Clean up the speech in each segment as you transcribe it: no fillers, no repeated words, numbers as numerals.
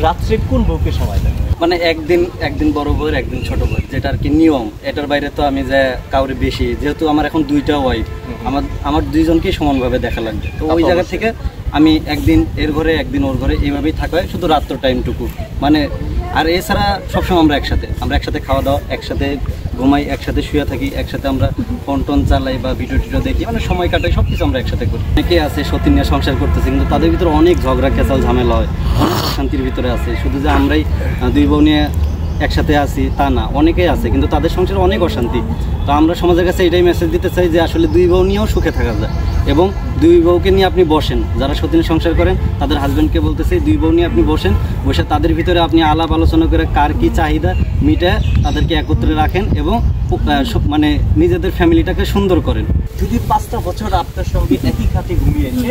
রাত্রে কোন বউকে সময় দেন? মানে একদিন বড় বউয়ের, একদিন ছোট বউয়ের, যেটা আর কি নিয়ম। এটার বাইরে তো আমি যে কাউরে বেশি, যেহেতু আমার এখন দুইটা ওয়াইফ, আমার দুইজনকেই সমানভাবে দেখা লাগবে। তো ওই জায়গা থেকে আমি একদিন এর ঘরে একদিন ওর ঘরে এইভাবেই থাকা হয়, শুধু রাত্র টাইমটুকু। মানে আর এছাড়া সবসময় আমরা একসাথে খাওয়া দাওয়া, একসাথে ঘুমাই, একসাথে শুয়ে থাকি, একসাথে আমরা ফোন টোন চালাই বা ভিডিও টিডিও দেখি, মানে সময় কাটাই, সব কিছু আমরা একসাথে করি। অনেকে আছে সতীন নিয়ে সংসার করতেছে, কিন্তু তাদের ভিতরে অনেক ঝগড়া কেচাল ঝামেলা হয়, শান্তির ভিতরে আছে। শুধু যে আমরাই দুই বউ নিয়ে একসাথে আছি তা না, অনেকেই আছে কিন্তু তাদের সংসারে অনেক অশান্তি। তো আমরা সমাজের কাছে এটাই মেসেজ দিতে চাই যে আসলে দুই বউ নিয়েও সুখে থাকা যায়, এবং দুই বউকে নিয়ে আপনি বসেন, যারা সতীনের সংসার করেন তাদের হাজব্যান্ডকে বলতেছে দুই বউ নিয়ে আপনি বসে তাদের ভিতরে আপনি আলাপ আলোচনা করে কার কী চাহিদা মিটে তাদেরকে একত্রে রাখেন, এবং মানে নিজেদের ফ্যামিলিটাকে সুন্দর করেন। যদি 5টা বছর আপনার সঙ্গে একই খাটে ঘুমিয়েছে,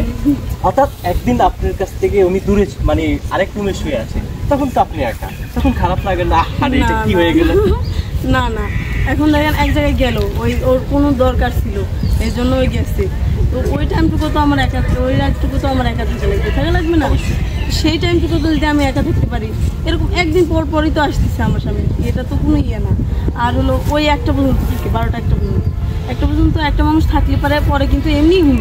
হঠাৎ একদিন আপনার কাছ থেকে উনি দূরে, মানে আরেক রুমে শুয়ে আছে, তখন তো আপনি একা, তখন খারাপ লাগে না? আরে এটা কি হয়ে গেল? না না, এখন দেখেন এক জায়গায় গেল, ওর কোনো দরকার ছিল এই জন্য ওই গেছে, তো ওই টাইমটুকু তো আমার একা, ওই রাতটুকু তো আমার একা থাকা লাগবে না? সেই টাইমটুকু তো যদি আমি একা থাকতে পারি, এরকম একদিন পরই তো আসতেছে আমার সামনে, এটা তো কোনো ইয়ে না। আর হলো ওই একটা পর্যন্ত থাকে, 12টা একটা পর্যন্ত একটা মানুষ থাকলে পরে কিন্তু এমনি ঘুম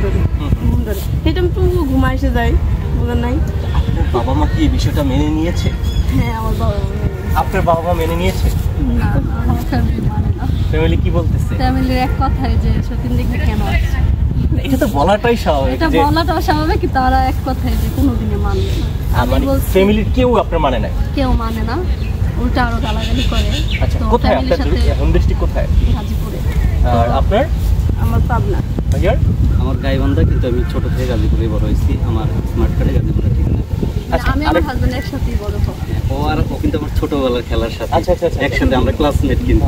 ধরে সেই টাইমটুকু ঘুমা এসে যায়, বোঝেন নাই? আপনার বাবা মা কি এই বিষয়টা মেনে নিয়েছে? হ্যাঁ, আমার বাবা মা। আপনার বাবা মা মেনে নিয়েছে? না, আমার ফ্যামিলি মানে না। ফ্যামিলি কি বলতেছে? ফ্যামিলির এক কথাই যে সতীন দেখে কেন আসছে। এটা তো বলাটাই স্বাভাবিক, এটা বলাটাও স্বাভাবিক, কিন্তু তারা এক কথাই যে কোনোদিনই মানবে না। মানে ফ্যামিলির কেউ আপনার মানে না? কেউ মানে না, উল্টা আরো গালাগালি করে। আচ্ছা, কোথায় আপনার হোম ডিস্ট্রিক্ট? কোথায়? গাজীপুরে। আর আপনার? আমার পাবনা। ভাইয়ার? আমার গাইবান্ধা, কিন্তু আমি ছোট থেকে গাজীপুরে বড় হয়েছি। আমার স্মার্ট কার্ডে গাজীপুরে ঠিক না। আমি আমার হাজবেন্ড একসাথেই বড় হব। ও কিন্তু আমার ছোটবেলার খেলার সাথে একসাথে আমরা ক্লাসমেট। কিন্তু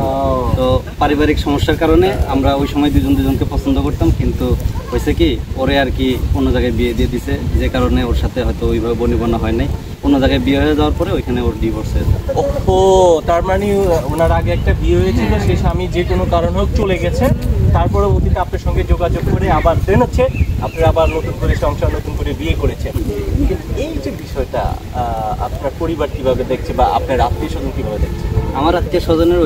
তো পারিবারিক সমস্যার কারণে আমরা ওই সময় দুজনকে পছন্দ করতাম, কিন্তু হয়েছে কি ওরে আর কি অন্য জায়গায় বিয়ে দিয়ে দিছে, যে কারণে ওর সাথে হয়তো ওইভাবে বনিবনা হয় নাই। অন্য জায়গায় বিয়ে হয়ে যাওয়ার পরে ওইখানে ওর ডিভোর্স হয়ে যায়। ও, তার মানে ওনার আগে একটা বিয়ে হয়েছিল, সেই স্বামী যে কোনো কারণ হোক চলে গেছে, তারপরে অতীতে আপনার সঙ্গে যোগাযোগ করে আবার দেন হচ্ছে আপনারা আবার নতুন করে সংসার, নতুন করে বিয়ে করেছেন। কিন্তু এই যে বিষয়টা আপনার পরিবার কিভাবে দেখছে বা আপনার আত্মীয় স্বজন কিভাবে দেখছে? আমার আত্মীয় স্বজনের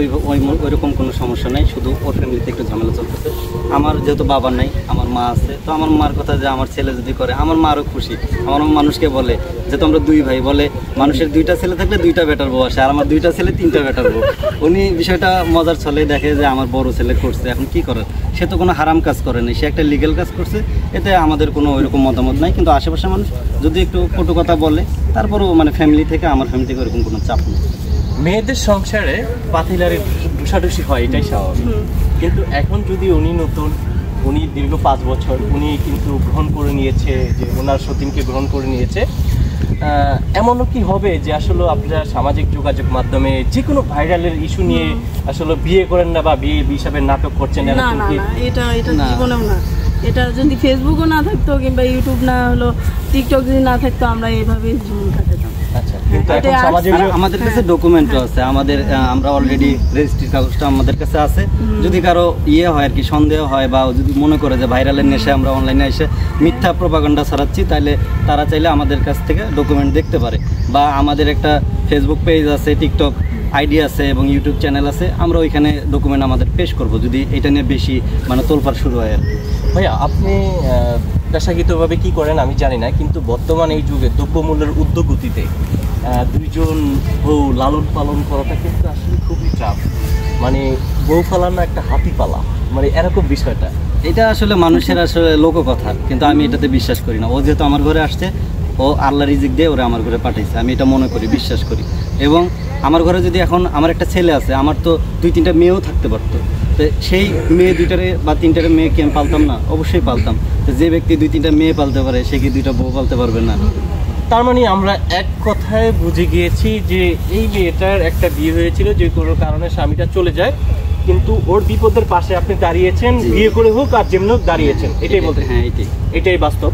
ওইরকম কোনো সমস্যা নেই, শুধু ওর ফ্যামিলিতে একটু ঝামেলা চলতেছে। আমার যেহেতু বাবা নাই, আমার মা আছে, তো আমার মার কথা যে আমার ছেলে যদি করে, আমার মা আরও খুশি। আমার মানুষকে বলে যেহেতু আমরা দুই ভাই, বলে মানুষের 2টা ছেলে থাকলে 2টা বেটার বউ আসে, আর আমার 2টা ছেলে 3টা বেটার বউ। উনি বিষয়টা মজার ছলে দেখে যে আমার বড় ছেলে করছে, এখন কি করার, সে তো কোনো হারাম কাজ করে নাই, সে একটা লিগেল কাজ করছে, এতে আমাদের কোনো ওইরকম মতামত নাই। কিন্তু আশেপাশের মানুষ যদি একটু কটু কথা বলে, তারপরেও মানে ফ্যামিলি থেকে, আমার ফ্যামিলি থেকে ওইরকম কোনো চাপ নেই। মেয়েদের সংসারে পাতিলারে ডুসাডুসি হয়, এটাই স্বাভাবিক। কিন্তু এখন যদি উনি দীর্ঘ 5 বছর উনি কিন্তু গ্রহণ করে নিয়েছে, যে ওনার সতীনকে গ্রহণ করে নিয়েছে, এমনও কি হবে যে আসলে আপনারা সামাজিক যোগাযোগ মাধ্যমে যে কোনো ভাইরালের ইস্যু নিয়ে আসলে বিয়ে করেন না বা বিয়ে হিসাবে নাটক করছেন? না না না, এটা জীবনেও না। এটা যদি ফেসবুকও না থাকতো কিংবা ইউটিউব না হলো টিকটক যদি না থাকতো, আমরা এইভাবেই জীবন কাটাতাম। আমাদের কাছে ডকুমেন্টও আছে, আমরা অলরেডি রেজিস্ট্রির কাগজটা আমাদের কাছে আছে। যদি কারো ইয়ে হয় আর কি, সন্দেহ হয়, বা যদি মনে করে যে ভাইরালের নেশে আমরা অনলাইনে এসে মিথ্যা প্রপাগান্ডা ছড়াচ্ছি, তাহলে তারা চাইলে আমাদের কাছ থেকে ডকুমেন্ট দেখতে পারে। বা আমাদের একটা ফেসবুক পেজ আছে, টিকটক আইডি আছে এবং ইউটিউব চ্যানেল আছে, আমরা ওইখানে ডকুমেন্ট আমাদের পেশ করব যদি এটা নিয়ে বেশি মানে তোলপাড় শুরু হয় আর কি। ভাইয়া, আপনি পেশাগতভাবে কি করেন আমি জানি না, কিন্তু বর্তমান এই যুগে দ্রব্যমূল্যের ঊর্ধ্বগতিতে 2জন বউ লালন পালন করাটা কিন্তু আসলে খুবই চাপ। মানে বউ পালানো একটা হাতি পালা, মানে এরকম বিষয়টা। এটা আসলে মানুষের আসলে লোককথা, কিন্তু আমি এটাতে বিশ্বাস করি না। ও যেহেতু আমার ঘরে আসছে, ও আল্লাহ রিজিক দিয়ে ওরা আমার ঘরে পাঠাইছে, আমি এটা মনে করি, বিশ্বাস করি। এবং আমার ঘরে যদি এখন আমার একটা ছেলে আছে, আমার তো 2-3টা মেয়েও থাকতে পারতো, তো সেই মেয়ে 2টারে বা 3টারে মেয়েকে আমি পালতাম না? অবশ্যই পালতাম। তো যে ব্যক্তি 2-3টা মেয়ে পালতে পারে, সে কি 2টা বউ পালতে পারবে না? তার মানে আমরা এক কথায় বুঝে গিয়েছি যে এই মেয়েটার একটা বিয়ে হয়েছিল, যে কোনো কারণে স্বামীটা চলে যায়, কিন্তু ওর বিপদের পাশে আপনি দাঁড়িয়েছেন, বিয়ে করে হোক আর যেমন হোক দাঁড়িয়েছেন, এটাই বলতে? হ্যাঁ, এটাই বাস্তব।